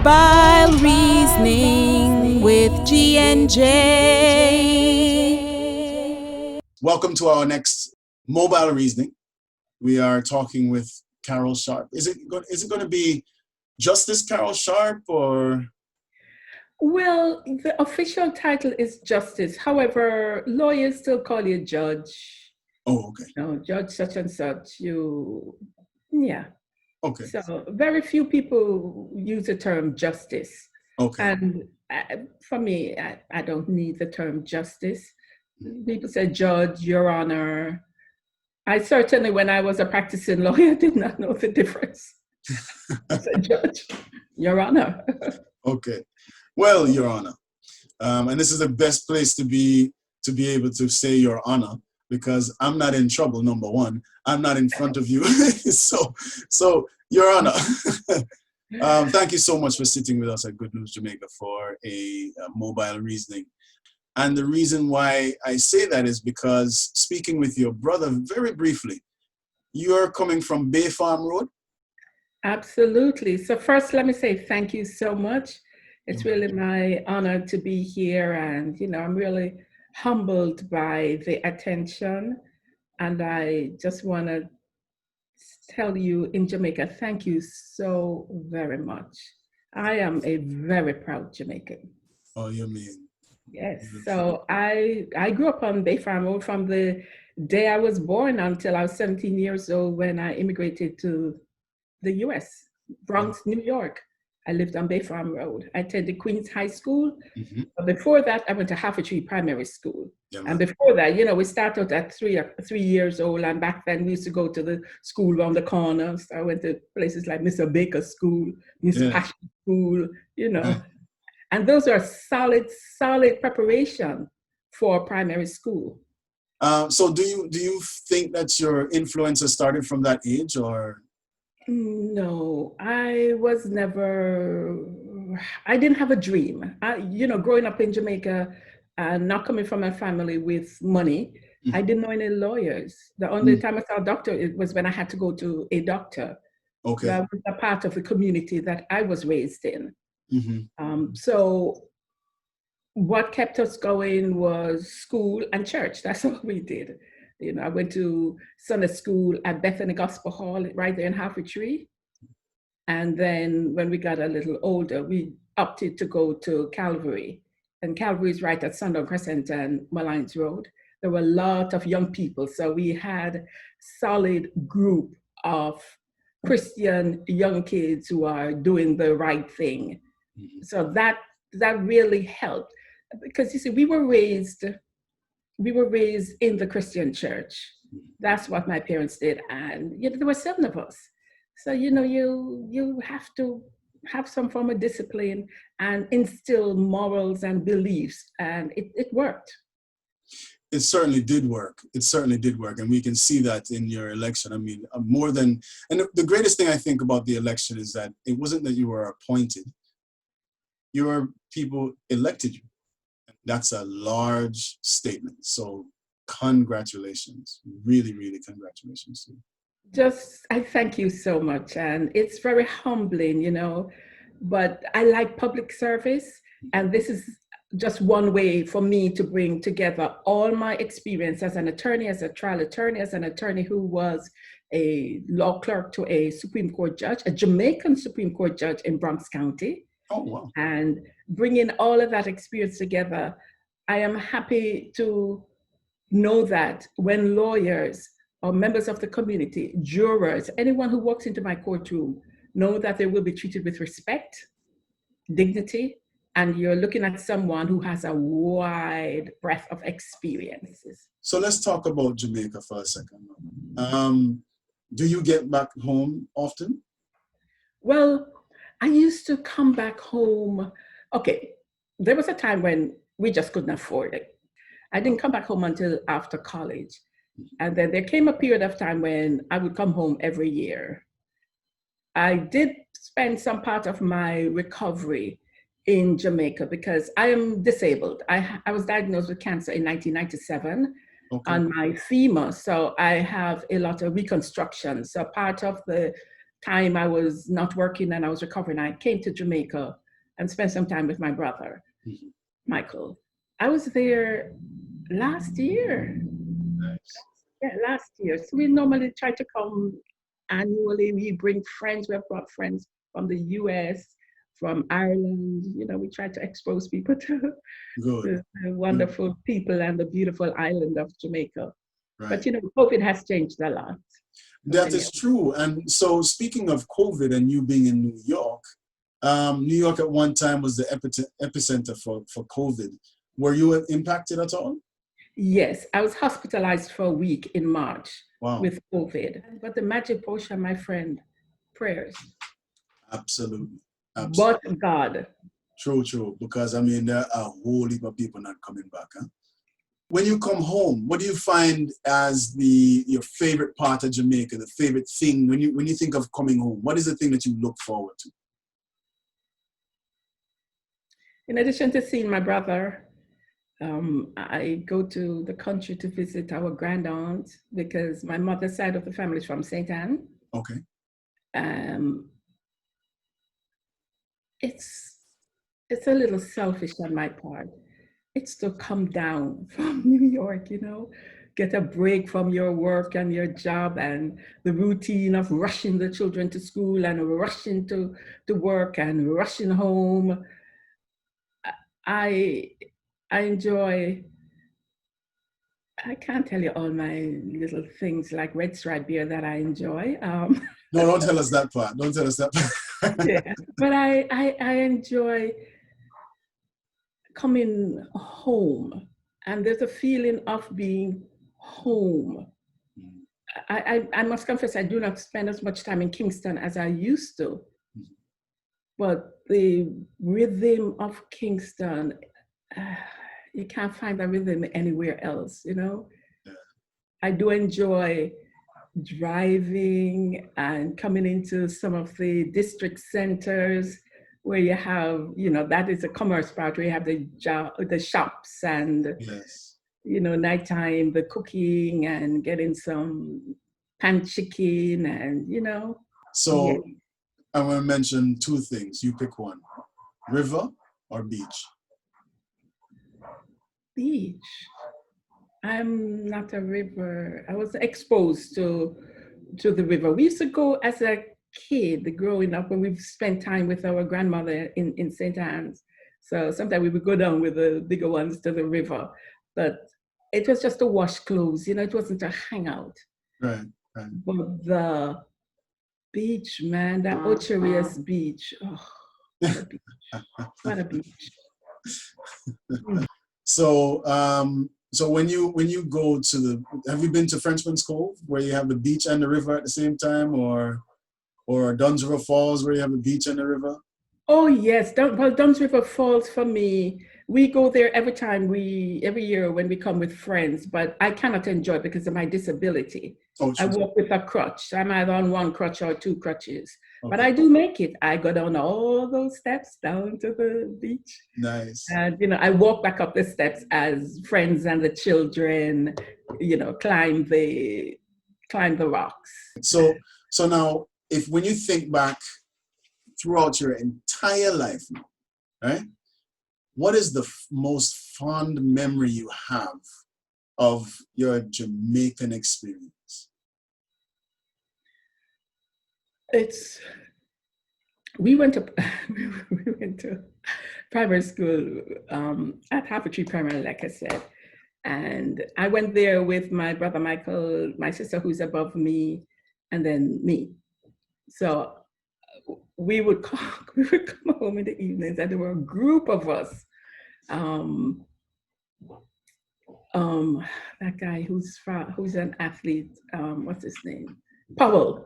Mobile Reasoning with G and J. Welcome to our next mobile reasoning. We are talking with Carol Sharpe. Is it going to be Justice Carol Sharpe or? Well, the official title is justice. However, lawyers still call you judge. Oh, okay. No, judge such and such. Yeah. Okay. So very few people use the term justice. Okay. And for me, I don't need the term justice. People say judge, your honor. I certainly, when I was a practicing lawyer, did not know the difference. I said judge, your honor. Okay. Well, Your Honor, and this is the best place to be able to say Your Honor, because I'm not in trouble. Number one, I'm not in front of you. so Your Honor, thank you so much for sitting with us at Good News Jamaica for a mobile reasoning. And the reason why I say that is because speaking with your brother very briefly, you're coming from Bay Farm Road? Absolutely. So first, let me say thank you so much. It's really my honor to be here, and I'm really humbled by the attention. And I just want to tell you in Jamaica, thank you so very much. I am a very proud Jamaican. Oh, you mean? Yes. So I grew up on Bay Farm Road from the day I was born until I was 17 years old when I immigrated to the US, Bronx, New York. I lived on Bay Farm Road. I attended Queens High School. Mm-hmm. But before that, I went to Half a Tree Primary School. Yeah, and before that, we started at 3 years old. And back then, we used to go to the school around the corner. So I went to places like Mr. Baker's School, Miss Passion School, And those are solid preparation for primary school. So do you think that your influence has started from that age, or? No, I didn't have a dream. Growing up in Jamaica and not coming from a family with money, I didn't know any lawyers. The only time I saw a doctor was when I had to go to a doctor. Okay. That was a part of the community that I was raised in. Mm-hmm. So what kept us going was school and church. That's all we did. I went to Sunday school at Bethany Gospel Hall right there in Half a Tree. And then when we got a little older, we opted to go to Calvary. And Calvary is right at Sundown Crescent and Malines Road. There were a lot of young people. So we had a solid group of Christian young kids who are doing the right thing. Mm-hmm. So that really helped. Because you see, we were raised in the Christian church. That's what my parents did. And there were 7 of us. So, you have to have some form of discipline and instill morals and beliefs. And it worked. It certainly did work. And we can see that in your election. I mean, and the greatest thing I think about the election is that it wasn't that you were appointed. Your people elected you. That's a large statement. So congratulations. Really, really congratulations to you. I thank you so much. And it's very humbling, but I like public service. And this is just one way for me to bring together all my experience as an attorney, as a trial attorney, as an attorney who was a law clerk to a Supreme Court judge, a Jamaican Supreme Court judge in Bronx County. Oh, wow. And bringing all of that experience together, I am happy to know that when lawyers or members of the community, jurors, anyone who walks into my courtroom, know that they will be treated with respect, dignity, and you're looking at someone who has a wide breadth of experiences. So let's talk about Jamaica for a second. Do you get back home often? Well, I used to come back home. Okay, there was a time when we just couldn't afford it. I didn't come back home until after college. And then there came a period of time when I would come home every year. I did spend some part of my recovery in Jamaica because I am disabled. I was diagnosed with cancer in 1997 on my femur. So I have a lot of reconstruction. So part of the time I was not working and I was recovering, I came to Jamaica and spent some time with my brother, Michael. I was there last year. Nice. Yeah, last year. So we normally try to come annually. We bring friends. We have brought friends from the US, from Ireland. You know, we try to expose people to Good. the wonderful people and the beautiful island of Jamaica. Right. But, you know, COVID has changed a lot. That is true. And so speaking of COVID and you being in New York at one time was the epicenter for COVID. Were you impacted at all? Yes, I was hospitalized for a week in March with COVID. But the magic potion, my friend, prayers. Absolutely. But God. True. Because I mean, there are a whole heap of people not coming back. Huh? When you come home, what do you find as your favorite part of Jamaica, the favorite thing when you think of coming home? What is the thing that you look forward to? In addition to seeing my brother, I go to the country to visit our grandaunt because my mother's side of the family is from St. Anne. Okay. It's a little selfish on my part. It's to come down from New York, you know, get a break from your work and your job and the routine of rushing the children to school and rushing to work and rushing home. I enjoy, I can't tell you all my little things like red stripe beer that I enjoy. No, don't tell us that part. Don't tell us that part. Yeah, but I enjoy coming home, and there's a feeling of being home. I must confess, I do not spend as much time in Kingston as I used to, but the rhythm of Kingston, you can't find that rhythm anywhere else, you know? Yeah. I do enjoy driving and coming into some of the district centers where you have, you know, that is a commerce part where you have the shops and, yes, you know, nighttime, the cooking and getting some pan chicken and, you know. So yeah. I'm going to mention two things. You pick one, river or beach? Beach. I'm not a river. I was exposed to the river. We used to go as a kid growing up when we've spent time with our grandmother in St. Anne's. So sometimes we would go down with the bigger ones to the river, but it was just to wash clothes, you know, it wasn't a hangout. Right. But the beach, man, that Ocherias beach, oh, what a beach. What a beach. So when you go to have you been to Frenchman's Cove where you have the beach and the river at the same time, or Dunn's River Falls where you have the beach and the river? Oh yes, Dunn's River Falls for me. We go there every year when we come with friends, but I cannot enjoy it because of my disability. Oh, I walk with a crutch. I'm either on one crutch or two crutches. Okay. But I do make it. I go down all those steps down to the beach. Nice. And, you know, I walk back up the steps as friends and the children, you know, climb the rocks. So now, when you think back throughout your entire life now, right? What is the most fond memory you have of your Jamaican experience? We went to primary school at Harvard Primary, like I said. And I went there with my brother Michael, my sister who's above me, and then me. So we would come home in the evenings, and there were a group of us. That guy who's an athlete, what's his name? Powell's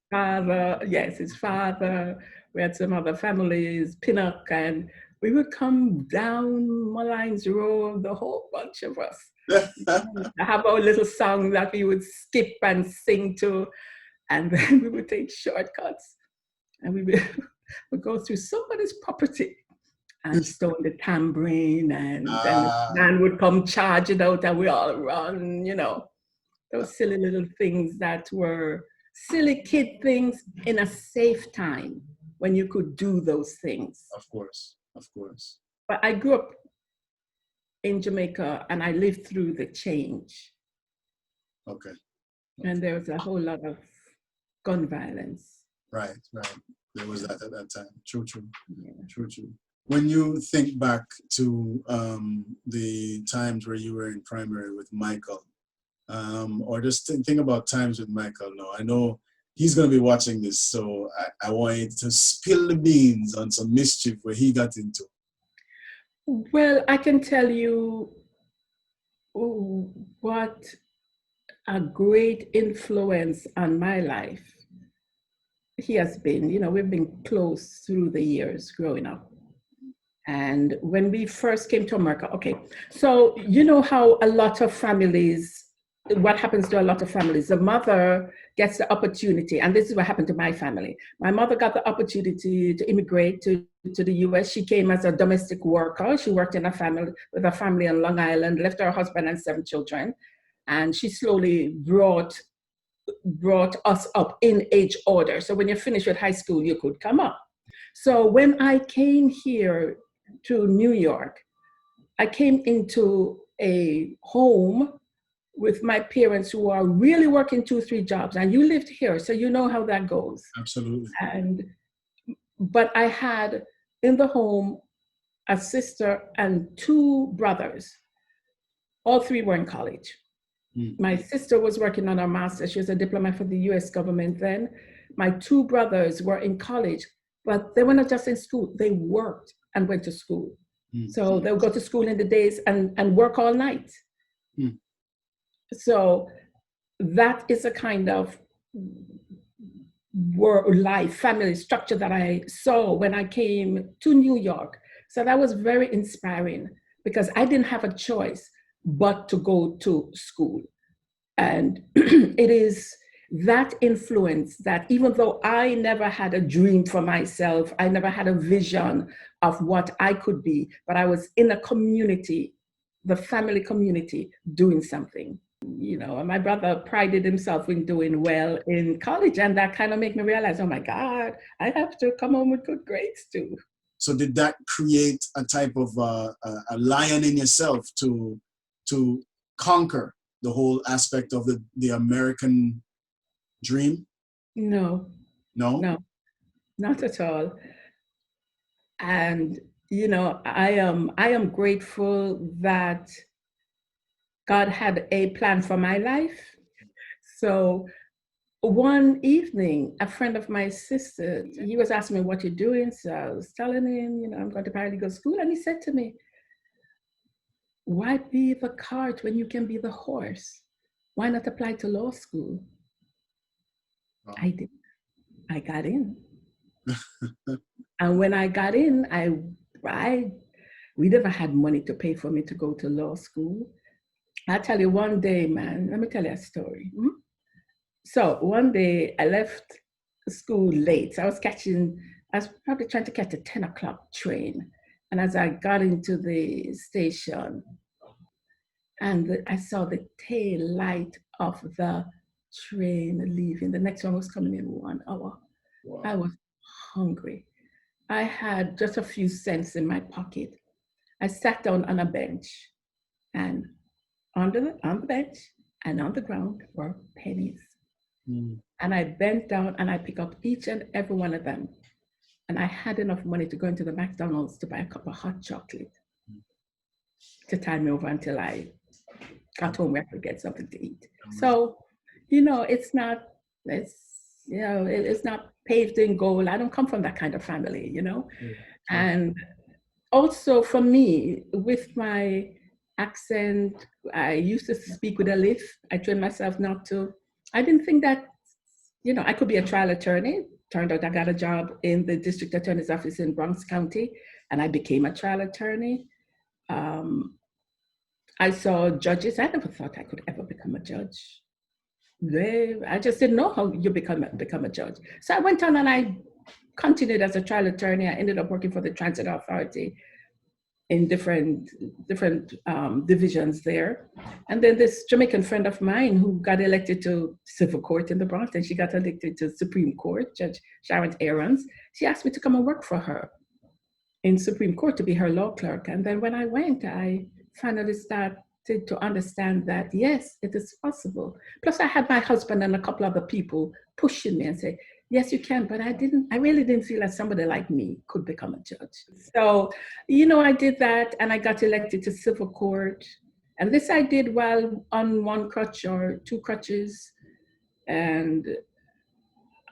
father, yes, his father. We had some other families, Pinnock, and we would come down Mullines Road, the whole bunch of us. I have our little song that we would skip and sing to, and then we would take shortcuts, and we would go through somebody's property and stole the tambourine, and then the man would come charging out, and we all run, you know, those silly little things that were silly kid things in a safe time when you could do those things. Of course, of course. But I grew up in Jamaica and I lived through the change. Okay. And there was a whole lot of gun violence. Right, right. There was that at that time. True, true. Yeah. True, true. When you think back to the times where you were in primary with Michael, or just think about times with Michael now. I know he's going to be watching this, so I want you to spill the beans on some mischief where he got into. Well, I can tell you what a great influence on my life he has been. You know, we've been close through the years growing up. And when we first came to America, okay, so you know how a lot of families, what happens to a lot of families, the mother gets the opportunity, and this is what happened to my family. My mother got the opportunity to immigrate to the US. She came as a domestic worker. She worked in a family with a family on Long Island, left her husband and 7 children. And she slowly brought us up in age order. So when you finish with high school, you could come up. So when I came here to New York, I came into a home with my parents who are really working 2, 3 jobs. And you lived here, so you know how that goes. Absolutely. But I had in the home a sister and 2 brothers. All 3 were in college. My sister was working on her master's. She was a diplomat for the US government then. My 2 brothers were in college, but they were not just in school. They worked and went to school. So they would go to school in the days and work all night. So that is a kind of work life, family structure that I saw when I came to New York. So that was very inspiring because I didn't have a choice but to go to school. And it is that influence that even though I never had a dream for myself, I never had a vision of what I could be, but I was in a community, the family community, doing something. You know, and my brother prided himself in doing well in college, and that kind of made me realize, oh my God, I have to come home with good grades too. So did that create a type of a lion in yourself to conquer the whole aspect of the American dream? No, not at all. And you know, I am grateful that God had a plan for my life. So one evening, a friend of my sister, he was asking me, what you're doing? So I was telling him, you know, I'm going to paralegal school. And he said to me, why be the cart when you can be the horse? Why not apply to law school? Wow. I did. I got in. And when I got in, we never had money to pay for me to go to law school. I'll tell you one day, man, let me tell you a story. So one day I left school late. So I was probably trying to catch a 10 o'clock train. And as I got into the station, and I saw the tail light of the train leaving. The next one was coming in 1 hour. Wow. I was hungry. I had just a few cents in my pocket. I sat down on a bench, and on the bench and on the ground were pennies. And I bent down and I picked up each and every one of them. And I had enough money to go into the McDonald's to buy a cup of hot chocolate to tide me over until I got home where I could get something to eat. So, you know, it's not paved in gold. I don't come from that kind of family, you know. And also for me, with my accent, I used to speak with a lisp. I trained myself not to. I didn't think that, you know, I could be a trial attorney. Turned out I got a job in the district attorney's office in Bronx County, and I became a trial attorney. I saw judges. I never thought I could ever become a judge. I just didn't know how you become a judge. So I went on and I continued as a trial attorney. I ended up working for the Transit Authority. in different divisions there. And then this Jamaican friend of mine who got elected to civil court in the Bronx, and she got elected to Supreme Court, Judge Sharon Aarons. She asked me to come and work for her in Supreme Court to be her law clerk. And then when I went, I finally started to understand that, yes, it is possible. Plus I had my husband and a couple other people pushing me and say, yes, you can, but I really didn't feel that somebody like me could become a judge. So, I did that and I got elected to civil court. And this I did while on one crutch or two crutches. And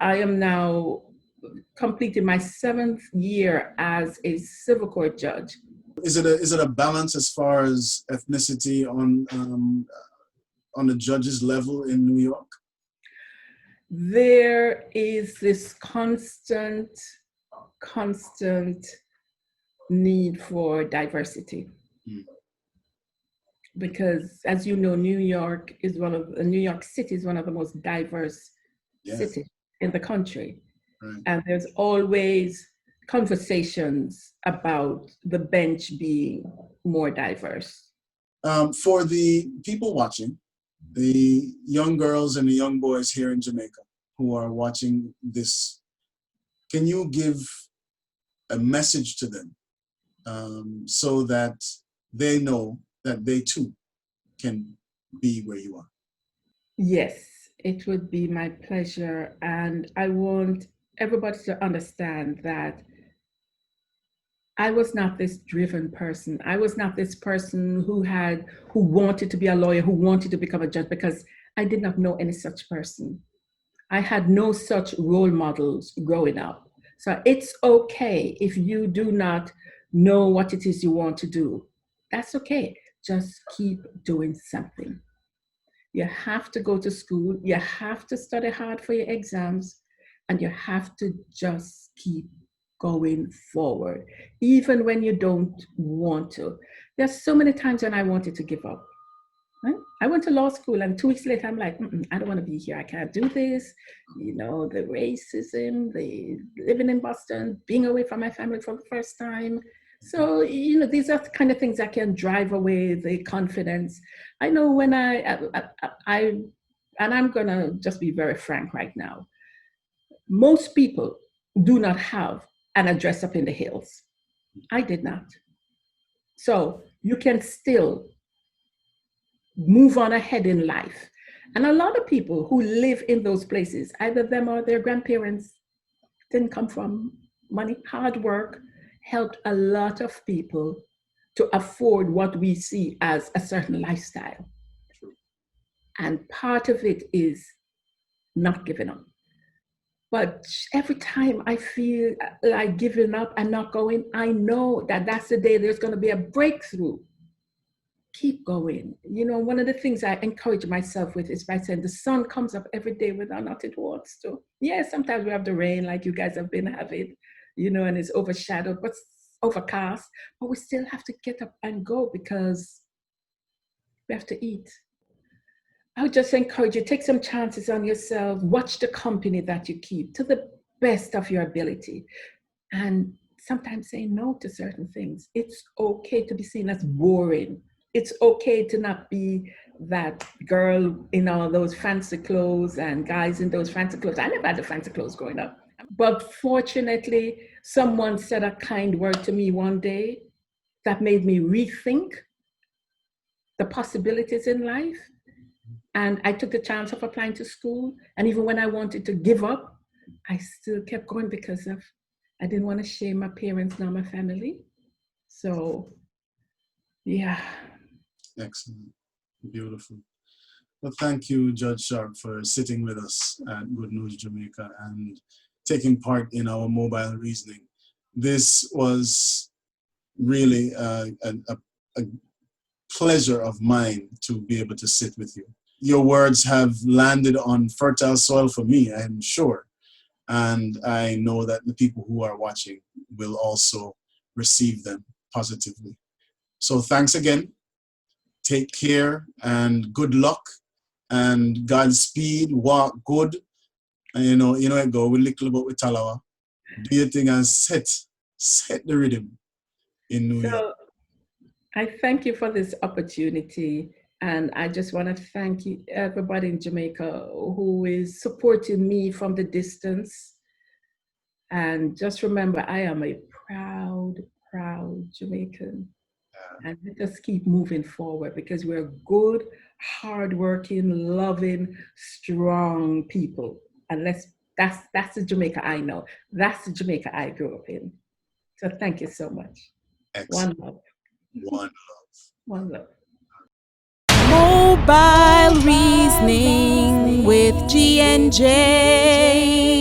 I am now completing my 7th year as a civil court judge. Is it a balance as far as ethnicity on the judges level in New York? There is this constant need for diversity. Because as you know, New York City is one of the most diverse cities in the country. Right. And there's always conversations about the bench being more diverse. For the people watching, the young girls and the young boys here in Jamaica who are watching this, can you give a message to them so that they know that they too can be where you are? Yes, it would be my pleasure. And I want everybody to understand that I was not this driven person. I was not this person who wanted to be a lawyer, who wanted to become a judge, because I did not know any such person. I had no such role models growing up. So it's okay if you do not know what it is you want to do. That's okay. Just keep doing something. You have to go to school. You have to study hard for your exams, and you have to just keep going forward, even when you don't want to. There's so many times when I wanted to give up. Right? I went to law school and 2 weeks later, I'm like, I don't want to be here. I can't do this. The racism, the living in Boston, being away from my family for the first time. So, these are the kind of things that can drive away the confidence. I know when and I'm going to just be very frank right now. Most people do not have an address up in the hills. I did not. So you can still move on ahead in life. And a lot of people who live in those places, either them or their grandparents, didn't come from money. Hard work helped a lot of people to afford what we see as a certain lifestyle. And part of it is not giving up. But every time I feel like giving up and not going, I know that that's the day there's going to be a breakthrough. Keep going. One of the things I encourage myself with is by saying the sun comes up every day whether or not it wants to. Yeah, sometimes we have the rain like you guys have been having, and it's overshadowed, but overcast. But we still have to get up and go because we have to eat. I would just encourage you, take some chances on yourself, watch the company that you keep to the best of your ability, and sometimes say no to certain things. It's okay to be seen as boring. It's okay to not be that girl in all those fancy clothes and guys in those fancy clothes. I never had the fancy clothes growing up. But fortunately, someone said a kind word to me one day that made me rethink the possibilities in life. And I took the chance of applying to school. And even when I wanted to give up, I still kept going because I didn't want to shame my parents nor my family. So, yeah. Excellent. Beautiful. Well, thank you, Judge Sharpe, for sitting with us at Good News Jamaica and taking part in our mobile reasoning. This was really a pleasure of mine to be able to sit with you. Your words have landed on fertile soil for me, I'm sure. And I know that the people who are watching will also receive them positively. So thanks again. Take care and good luck and Godspeed. Walk good. And it go with little about with Talawa. Do your thing and set the rhythm in New York. I thank you for this opportunity. And I just want to thank you, everybody in Jamaica who is supporting me from the distance. And just remember, I am a proud, proud Jamaican. And let us keep moving forward because we're good, hardworking, loving, strong people. And that's the Jamaica I know. That's the Jamaica I grew up in. So thank you so much. Excellent. One love. One. One love. Mobile reasoning with G and J.